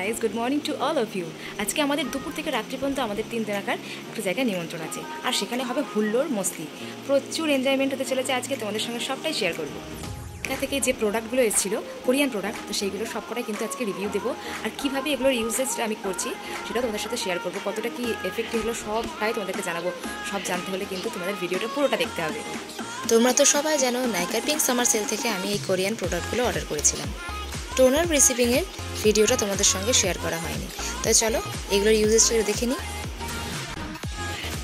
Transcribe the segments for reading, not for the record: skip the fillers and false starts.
Guys, good morning to all of you. আজকে আমাদের দুপুর থেকে রাত্রি পর্যন্ত আমাদের 3 দিনাকার একটা জায়গায় নিমন্ত্রণ আছে, আর সেখানে হবে হুল্লোড় মস্তি, প্রচুর এনজয়মেন্ট হতে চলেছে। আজকে তোমাদের সঙ্গে সবটাই শেয়ার করবো। এটা থেকে যে প্রোডাক্টগুলো এসেছিলো কোরিয়ান প্রোডাক্ট, তো সেইগুলো সবকটাই কিন্তু আজকে রিভিউ দেবো, আর কীভাবে এগুলোর ইউজেসটা আমি করছি সেটা তোমাদের সাথে শেয়ার করবো। কতটা কি এফেক্ট এগুলো সবটাই তোমাদেরকে জানাবো। সব জানতে হলে কিন্তু তোমাদের ভিডিওটা পুরোটা দেখতে হবে। তোমরা তো সবাই জানো নাইকার পিঙ্ক সামার সেল থেকে আমি এই কোরিয়ান প্রোডাক্টগুলো অর্ডার করেছিলাম। টোনার রিসিভিংয়ের ভিডিওটা তোমাদের সঙ্গে শেয়ার করা হয়নি, তাই চলো এগুলোর ইউজেসটা দেখে নিই।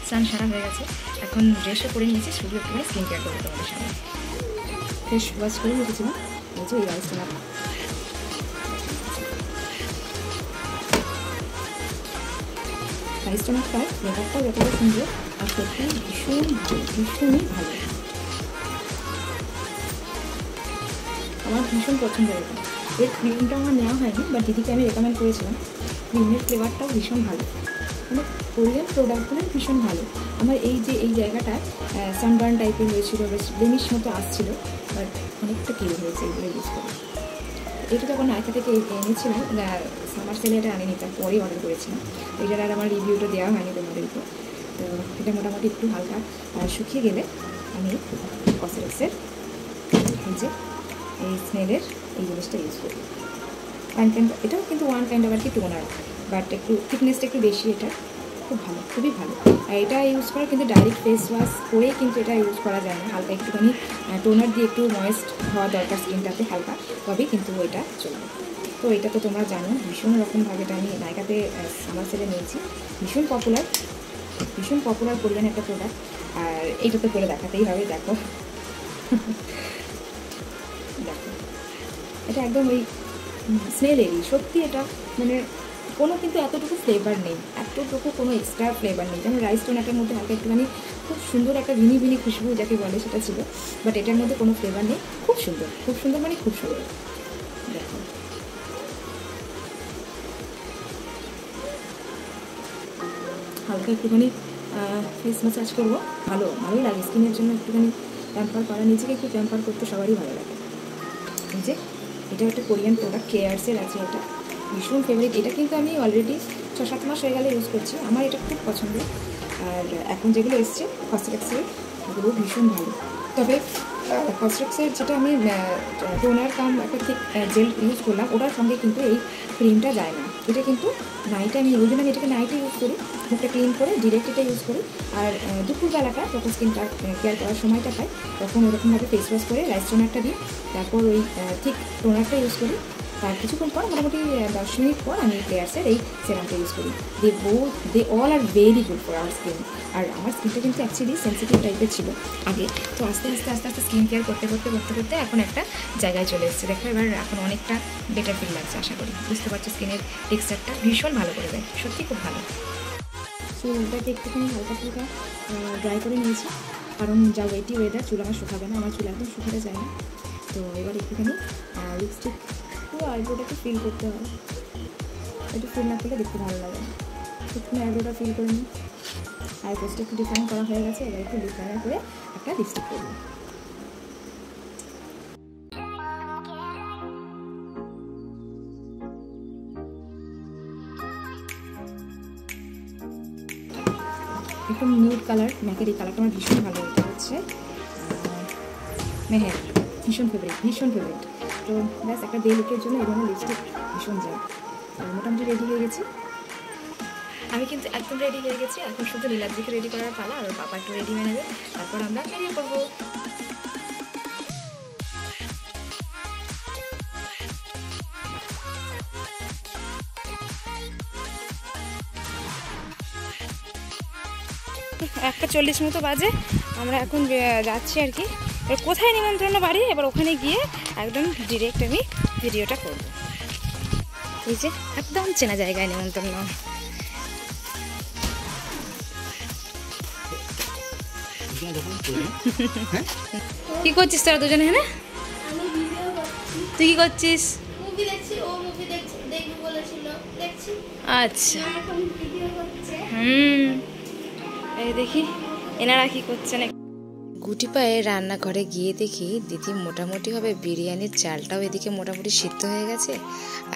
স্নান সারা হয়ে গেছে, এখন ড্রেসও পরে নিয়েছি, শুধু একটু স্কিন কেয়ার করবো তোমাদের সঙ্গে। ফেস ওয়াশ করে রেখেছিলাম, এই যে এই রাইসটা রাইসটার ফ্লেভারটাও যতটা সুন্দর, আর সত্যি ভীষণই ভালো। আমার ভীষণ পছন্দের এটা। এর ক্রিমটা আমার নেওয়া হয়নি, বাট দিদিকে আমি রেকমেন্ড করেছিলাম। ক্রিমের ফ্লেভারটাও ভীষণ ভালো, মানে কোরিয়ান প্রোডাক্টগুলো ভীষণ ভালো। আমার এই যে এই জায়গাটা সানবার্ন টাইপের হয়েছিল, বেশ ব্লেমিশ মতো আসছিলো, বাট অনেকটা ক্লিয়ার হয়েছে এগুলো ইউজ করে। এটা যখন নাইকা থেকে এনেছিলাম, সামার সেলে এটা আনিনি, তারপরেই অর্ডার করেছিলাম। এটার আর আমার রিভিউটা দেওয়া হয়নি তোমাদেরকে। তো এটা মোটামুটি একটু হালকা শুকিয়ে গেলে আমি কসমেটিক্সের এই যে এই স্মেলের এই জিনিসটা ইউজ করি। এটাও কিন্তু ওয়ান কাইন্ড অফ আর কি টোনার, বাট একটু থিকনেসটা একটু বেশি। এটা খুব ভালো, খুবই ভালো। আর এটা ইউজ করা কিন্তু ডাইরেক্ট ফেস ওয়াশ করেই কিন্তু এটা ইউজ করা যায় না, হালকা একটুখানি টোনার দিয়ে একটু ময়েস্ট হওয়া দরকার স্কিনটাতে হালকা, তবেই কিন্তু এটা চলবে। তো এটা তো তোমরা জানো ভীষণ রকমভাবে এটা আমি নাইকাতে সামার সেলে নিয়েছি। ভীষণ পপুলার কোরিয়ান একটা প্রোডাক্ট, আর এইটা তো করে দেখাতেই হবে। দেখো দেখো, এটা একদম ওই স্মেলেরই, সত্যি এটা মানে কোনো কিন্তু এতটুকু ফ্লেভার নেই, এতটুকু কোনো এক্সট্রা ফ্লেভার নেই। যেমন রাইস টোনাটার মধ্যে হালকা একটুখানি খুব সুন্দর একটা ভিনি খুশবু যাকে বলে সেটা ছিল, বাট এটার মধ্যে কোনো ফ্লেভার নেই। খুব সুন্দর মানে খুব সুন্দর। দেখো হালকা একটুখানি ফেস ম্যাসাজ করবো, ভালোই লাগে স্কিনের জন্য। একটুখানি প্যাম্পার করা, নিজেকে একটু প্যাম্পার করতে সবারই ভালো লাগে। এই যে এটা একটা কোরিয়ান প্রোডাক্ট, কেয়ারসের আছে, এটা ভীষণ ফেভারিট। এটা কিন্তু আমি অলরেডি 6-7 মাস হয়ে গেলে ইউজ করছি, আমার এটা খুব পছন্দের। আর এখন যেগুলো এসছে কসমেটিক্সের, ওগুলো ভীষণ ভালো। তবে কসমেটিক্সের যেটা আমি টোনার কাম একটা ঠিক জেল ইউজ করলাম, ওটার সঙ্গে কিন্তু এই ক্রিমটা যায় না। এটা কিন্তু নাইটে আমি ওই জন্য আমি এটাকে নাইটে ইউজ করি, মুখটা ক্লিন করে ডিরেক্ট এটা ইউজ করি। আর দুপুরবেলাটা যখন স্কিনটা কেয়ার করার সময়টা পাই, তখন ওরকমভাবে ফেস ওয়াশ করে রাইস টোনারটা দিই, তারপর ওই ঠিক টোনারটা ইউজ করি। তার কিছুক্ষণ পর মোটামুটি 10 মিনিট পর আমি কেয়ারসের এই সেরামটা ইউজ করি। They all are very good for our skin. আর আমার স্কিনটা কিন্তু অ্যাকচুয়ালি সেন্সিটিভ টাইপের ছিল আগে, তো আস্তে আস্তে স্কিন কেয়ার করতে এখন একটা জায়গায় চলে এসেছে। দেখো এবার এখন অনেকটা বেটার ফিল লাগছে। আশা করি বুঝতে পারছো, স্কিনের টেক্সচারটা ভীষণ ভালো করে দেয়, সত্যি খুব ভালো। সো ওটাকে একটুখানি হালকা ড্রাই করে নিয়েছি, কারণ যা ওয়েটি ওয়েদার চুল আমার শুকাবে না, আমার চুল একদম শুকাতে চায় না। তো এবার একটুখানি লিপস্টিক পুরো আইব্রোটাকে ফিল করতে হবে। একটু ফিল না করলে দেখতে ভালো লাগে না। একটুখানি আইব্রোটা ফিল করে নিই। আইব্রোসটা একটু ডিফাইন করা হয়ে গেছে, এবার একটু ডিফাইনার করে একটা লিপস্টিক করবো। একটু নিউড কালার, ম্যাকের এই কালারটা আমার ভীষণ ভালো। এটা হচ্ছে মেহের, ভীষণ ফেভারিট। তো ব্যাস একটা ডে লুকের জন্য এই ধরনের লিপস্টিক ভীষণ যায়। মোটামুটি রেডি হয়ে গেছি, আমি কিন্তু একদম রেডি হয়ে গেছি। এখন শুধু নীলাদ্রিকে রেডি করার পালা, আর বাবা একটু রেডি হয়ে নেবে, তারপর আমরা বেরিয়ে পড়বো। একটা 40 মতো বাজে, আমরা এখন যাচ্ছি আর কি। এবার কোথায় নিমন্ত্রণ বাড়ি, এবার ওখানে গিয়ে একদম ডিরেক্ট আমি ভিডিওটা করব। এই যে একদম চেনা জায়গায় নিমন্ত্রণ। কি করছিস তোরা দুজনে? হ্যাঁ, তুই কি করছিস? আচ্ছা, এই দেখি এনারা কি করছেন। গুটি পায়ে রান্নাঘরে গিয়ে দেখি দিদি মোটামুটিভাবে বিরিয়ানির চালটাও এদিকে মোটামুটি সিদ্ধ হয়ে গেছে,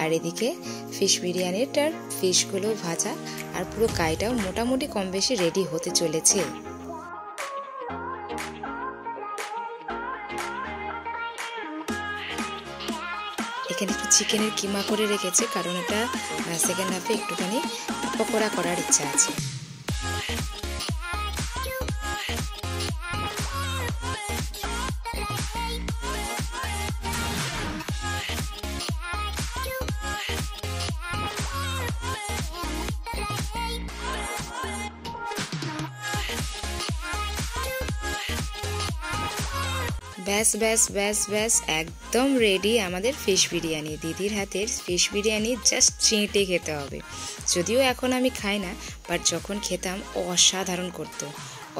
আর এদিকে ফিশ বিরিয়ানিটার ফিশগুলো ভাজা আর পুরো কাইটাও মোটামুটি কম বেশি রেডি হতে চলেছে। এখানে একটু চিকেনের কিমা করে রেখেছে, কারণ এটা সেকেন্ড হাফে একটুখানি পকোড়া করার ইচ্ছা আছে। ব্যাস ব্যাস ব্যাস ব্যাস একদম রেডি আমাদের ফিশ বিরিয়ানি। দিদির হাতের ফিশ বিরিয়ানি জাস্ট চেটে খেতে হবে। যদিও এখন আমি খাই না, বাট যখন খেতাম অসাধারণ করতো।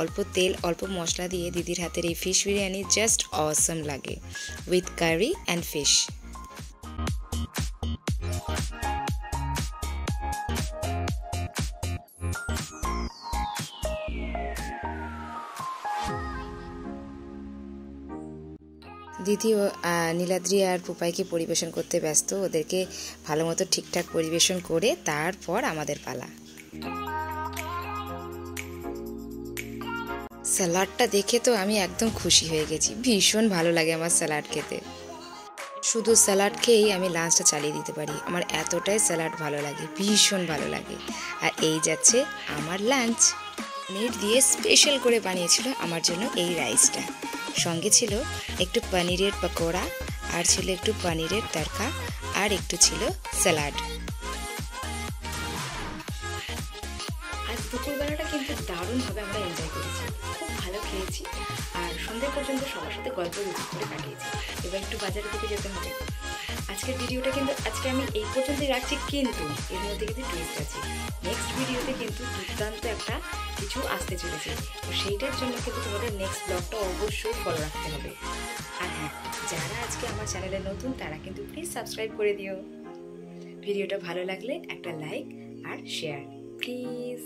অল্প তেল অল্প মশলা দিয়ে দিদির হাতের এই ফিশ বিরিয়ানি জাস্ট অসম লাগে, উইথ কারি অ্যান্ড ফিশ। দিদি নীলাদ্রি আর পুপাইকে পরিবেশন করতে ব্যস্ত, ওদেরকে ভালো মতো ঠিকঠাক পরিবেশন করে তারপর আমাদের পালা। স্যালাডটা দেখে তো আমি একদম খুশি হয়ে গেছি, ভীষণ ভালো লাগে আমার স্যালাড খেতে। শুধু স্যালাড খেয়েই আমি লাঞ্চটা চালিয়ে দিতে পারি, আমার এতটাই স্যালাড ভালো লাগে, ভীষণ ভালো লাগে। আর এই যাচ্ছে আমার লাঞ্চ। পনির দিয়ে স্পেশাল করে বানিয়েছিল আমার জন্য এই রাইসটা। সঙ্গে ছিল একটু পনিরের পকোড়া, আর ছিল একটু পনিরের তরকা, আর একটু ছিল স্যালাড। আজ দুপুরবেলাটা কিন্তু দারুণভাবে আমরা এনজয় করেছি, খুব ভালো খেয়েছি, আর সন্ধ্যে পর্যন্ত সবার সাথে গল্প গুজব করে কাটিয়েছি। এবার একটু বাজারের দিকে যেতে হবে। আজকের ভিডিওটা কিন্তু আজকে আমি এই পর্যন্তই রাখছি, কিন্তু এর মধ্যে কিন্তু টুইস্ট আছে। নেক্সট ভিডিওতে কিন্তু দুর্দান্ত একটা কিছু আসতে চলেছে, তো সেইটার জন্য কিন্তু তোমাদের নেক্সট ব্লগটা অবশ্যই ফলো রাখতে হবে। আর হ্যাঁ, যারা আজকে আমার চ্যানেলে নতুন তারা কিন্তু প্লিজ সাবস্ক্রাইব করে দিও। ভিডিওটা ভালো লাগলে একটা লাইক আর শেয়ার প্লিজ।